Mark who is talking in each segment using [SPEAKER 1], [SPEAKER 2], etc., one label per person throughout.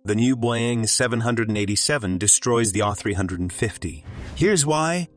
[SPEAKER 1] The new Boeing 787 destroys the A350. Here's why.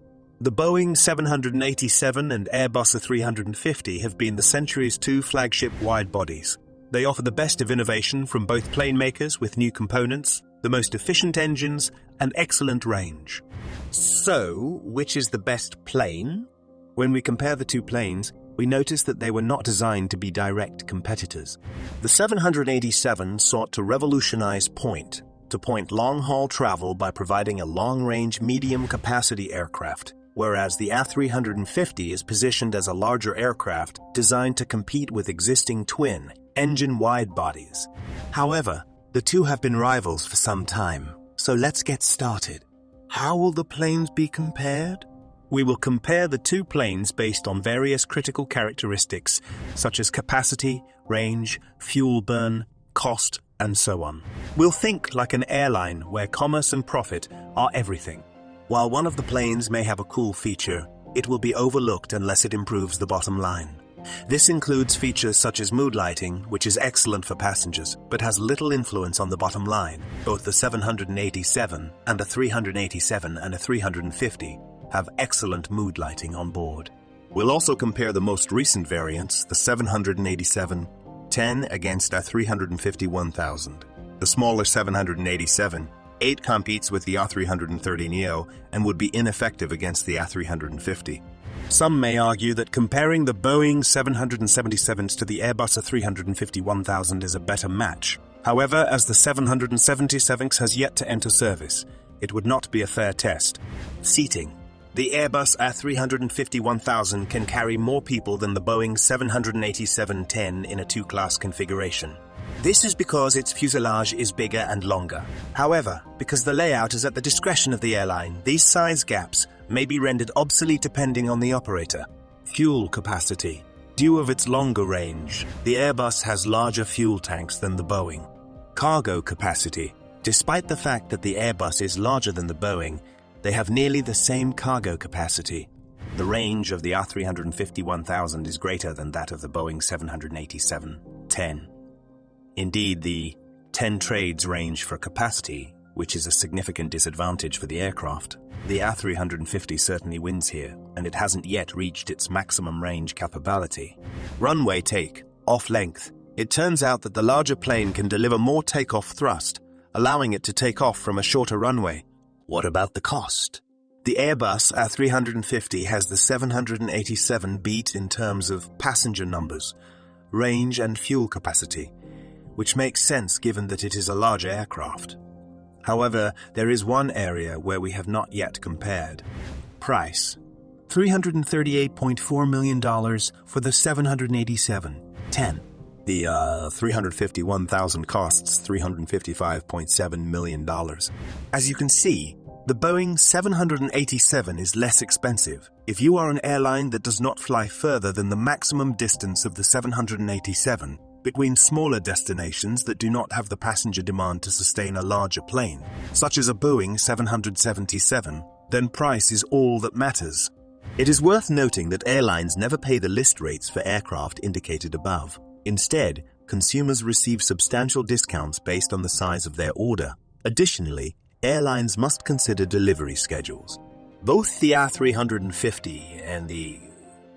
[SPEAKER 1] The Boeing 787 and Airbus A350 have been the century's two flagship wide-bodies. They offer the best of innovation from both plane makers with new components, the most efficient engines, and excellent range. So, which is the best plane? When we compare the two planes, we notice that they were not designed to be direct competitors. The 787 sought to revolutionize point-to-point long-haul travel by providing a long-range, medium-capacity aircraft, whereas the A350 is positioned as a larger aircraft designed to compete with existing twin-engine wide-bodies. However, the two have been rivals for some time, so let's get started. How will the planes be compared? We will compare the two planes based on various critical characteristics, such as capacity, range, fuel burn, cost, and so on. We'll think like an airline where commerce and profit are everything. While one of the planes may have a cool feature, it will be overlooked unless it improves the bottom line. This includes features such as mood lighting, which is excellent for passengers, but has little influence on the bottom line. Both the 787 and a 387 and a 350 have excellent mood lighting on board. We'll also compare the most recent variants, the 787-10 against a 350-1000. The smaller 787-8 competes with the A330neo and would be ineffective against the A350. Some may argue that comparing the Boeing 777s to the Airbus A350-1000 is a better match. However, as the 777 has yet to enter service, it would not be a fair test. Seating. The Airbus A350-1000 can carry more people than the Boeing 787-10 in a two-class configuration. This is because its fuselage is bigger and longer. However, because the layout is at the discretion of the airline, these size gaps may be rendered obsolete depending on the operator. Fuel capacity. Due of its longer range, the Airbus has larger fuel tanks than the Boeing. Cargo capacity. Despite the fact that the Airbus is larger than the Boeing, they have nearly the same cargo capacity. The range of the A350-1000 is greater than that of the Boeing 787-10. Indeed, the 10 trades range for capacity, which is a significant disadvantage for the aircraft. The A350 certainly wins here, and it hasn't yet reached its maximum range capability. Runway take, off length. It turns out that the larger plane can deliver more takeoff thrust, allowing it to take off from a shorter runway. What about the cost? The Airbus A350 has the 787 beat in terms of passenger numbers, range and fuel capacity, which makes sense given that it is a larger aircraft. However, there is one area where we have not yet compared. Price. $338.4 million for the 787-10. The 350-1000 costs $355.7 million. As you can see, the Boeing 787 is less expensive. If you are an airline that does not fly further than the maximum distance of the 787, between smaller destinations that do not have the passenger demand to sustain a larger plane, such as a Boeing 777, then price is all that matters. It is worth noting that airlines never pay the list rates for aircraft indicated above. Instead, consumers receive substantial discounts based on the size of their order. Additionally, airlines must consider delivery schedules. Both the A350 and the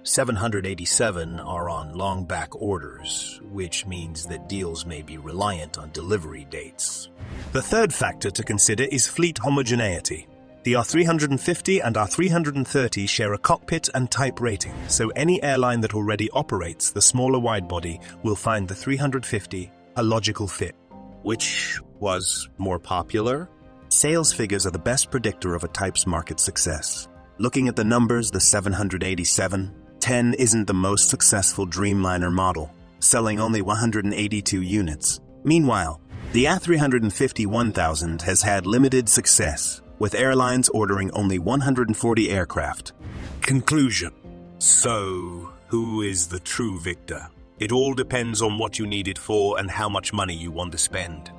[SPEAKER 1] 787 are on long back orders, which means that deals may be reliant on delivery dates. The third factor to consider is fleet homogeneity. The A350 and A330 share a cockpit and type rating, so any airline that already operates the smaller widebody will find the 350 a logical fit. Which was more popular? Sales figures are the best predictor of a type's market success. Looking at the numbers, the 787-10 isn't the most successful Dreamliner model, selling only 182 units. Meanwhile, the A350-1000 has had limited success, with airlines ordering only 140 aircraft. Conclusion. So, who is the true victor? It all depends on what you need it for and how much money you want to spend.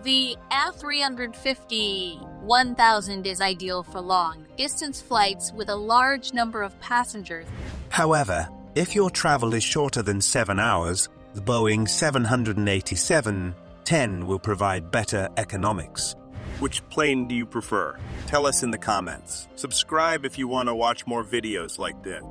[SPEAKER 2] The A350-1000 is ideal for long-distance flights with a large number of passengers.
[SPEAKER 1] However, if your travel is shorter than 7 hours, the Boeing 787-10 10 will provide better economics.
[SPEAKER 3] Which plane do you prefer? Tell us in the comments. Subscribe if you want to watch more videos like this.